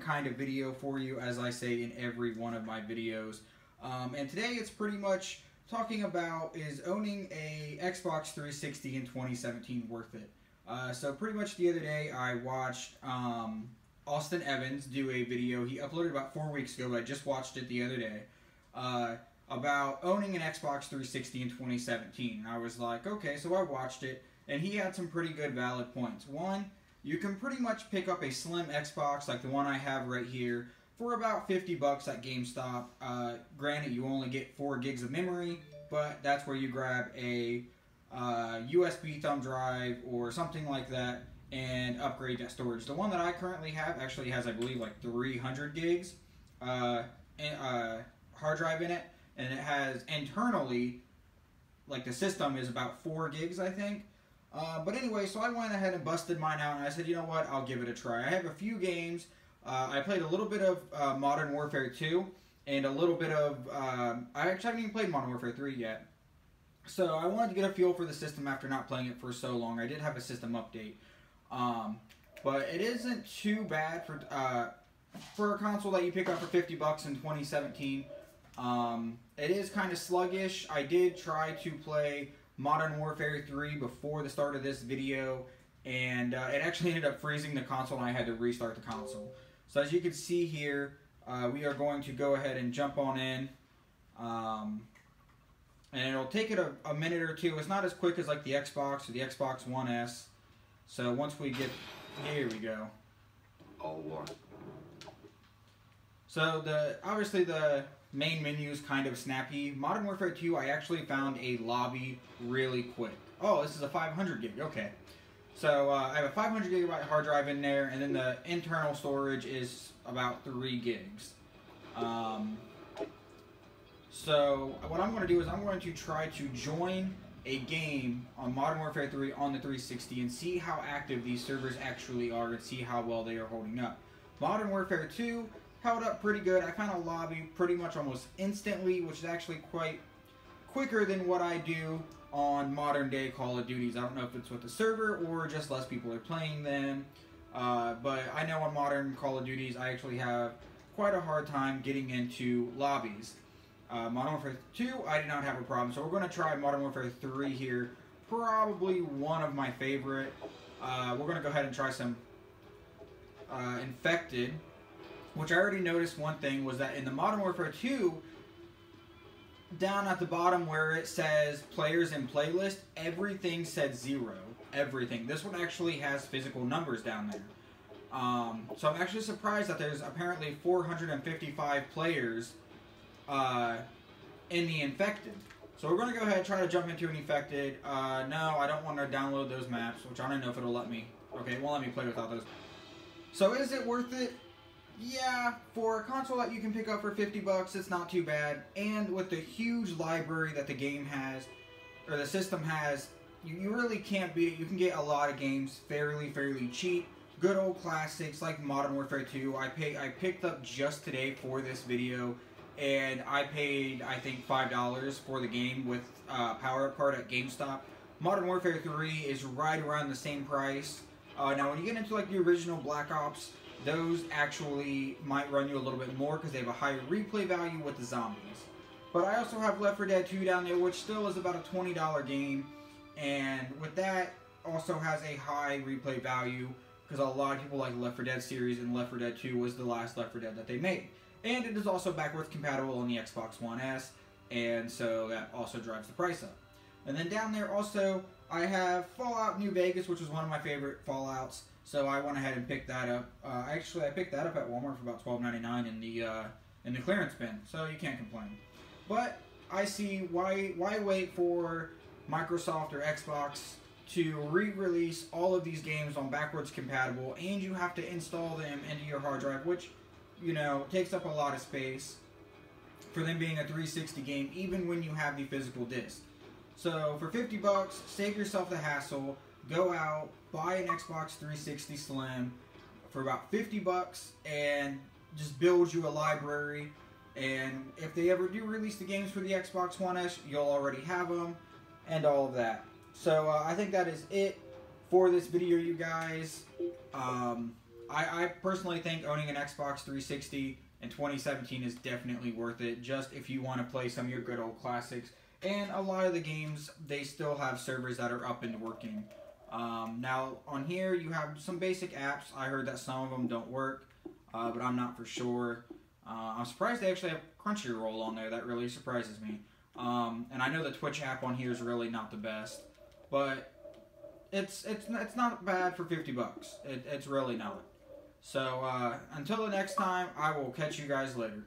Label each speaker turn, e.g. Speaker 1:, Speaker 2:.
Speaker 1: kind of video for you, as I say in every one of my videos. And today it's pretty much talking about, is owning a Xbox 360 in 2017 worth it? So pretty much the other day I watched Austin Evans do a video. He uploaded about 4 weeks ago, but I just watched it the other day, about owning an Xbox 360 in 2017. And I was like, okay, so I watched it, and he had some pretty good valid points. One, you can pretty much pick up a slim Xbox like the one I have right here for about 50 bucks at GameStop. Granted, you only get 4 gigs of memory, but that's where you grab a USB thumb drive or something like that and upgrade that storage. The one that I currently have actually has, I believe, like 300 gigs hard drive in it, and it has internally, like the system is about 4 gigs, I think. But anyway, so I went ahead and busted mine out, and I said, you know what, I'll give it a try. I have a few games. I played a little bit of Modern Warfare 2, and a little bit of, I actually haven't even played Modern Warfare 3 yet. So I wanted to get a feel for the system after not playing it for so long. I did have a system update. But it isn't too bad for a console that you pick up for 50 bucks in 2017. It is kind of sluggish. I did try to play Modern Warfare 3 before the start of this video, and it actually ended up freezing the console, and I had to restart the console. So as you can see here, we are going to go ahead and jump on in, and it'll take it a minute or two. It's not as quick as like the Xbox or the Xbox One S. So once we get, here we go.
Speaker 2: All war.
Speaker 1: So obviously the main menu is kind of snappy. Modern Warfare 2, I actually found a lobby really quick. Oh, this is a 500 gig, okay. So I have a 500 gigabyte hard drive in there, and then the internal storage is about 3 gigs. So what I'm going to do is I'm going to try to join a game on Modern Warfare 3 on the 360 and see how active these servers actually are and see how well they are holding up. Modern Warfare 2 held up pretty good. I found a lobby pretty much almost instantly, which is actually quite quicker than what I do on modern day Call of Duties. I don't know if it's with the server or just less people are playing them, but I know on modern Call of Duties I actually have quite a hard time getting into lobbies. Modern Warfare 2, I did not have a problem, so we're going to try Modern Warfare 3 here. Probably one of my favorite. We're going to go ahead and try some Infected, which I already noticed one thing was that in the Modern Warfare 2, down at the bottom where it says players and playlist, everything said 0. Everything. This one actually has physical numbers down there. So I'm actually surprised that there's apparently 455 players in the Infected. So we're going to go ahead and try to jump into an Infected. No, I don't want to download those maps, which I don't know if it'll let me. Okay, it won't let me play without those. So is it worth it? Yeah, for a console that you can pick up for 50 bucks, it's not too bad. And with the huge library that the game has, or the system has, you really can't beat it. You can get a lot of games fairly cheap. Good old classics like Modern Warfare 2. I picked up just today for this video, and I paid, I think, $5 for the game with Power Up card at GameStop. Modern Warfare 3 is right around the same price. Now, when you get into like the original Black Ops, those actually might run you a little bit more because they have a higher replay value with the zombies. But I also have Left 4 Dead 2 down there, which still is about a $20 game, and with that also has a high replay value because a lot of people like Left 4 Dead series, and Left 4 Dead 2 was the last Left 4 Dead that they made. And it is also backwards compatible on the Xbox One S, and so that also drives the price up. And then down there also, I have Fallout New Vegas, which was one of my favorite Fallouts, so I went ahead and picked that up. Actually, I picked that up at Walmart for about $12.99 in the clearance bin, so you can't complain. But I see why wait for Microsoft or Xbox to re-release all of these games on backwards compatible, and you have to install them into your hard drive, which, you know, takes up a lot of space for them being a 360 game, even when you have the physical disc. So for 50 bucks, save yourself the hassle, go out, buy an Xbox 360 Slim for about 50 bucks, and just build you a library. And if they ever do release the games for the Xbox One S, you'll already have them, and all of that. So I think that is it for this video, you guys. I personally think owning an Xbox 360 in 2017 is definitely worth it, just if you want to play some of your good old classics. And a lot of the games, they still have servers that are up and working. Now, on here, you have some basic apps. I heard that some of them don't work, but I'm not for sure. I'm surprised they actually have Crunchyroll on there. That really surprises me. And I know the Twitch app on here is really not the best, but it's not bad for $50. It's really not. So until the next time, I will catch you guys later.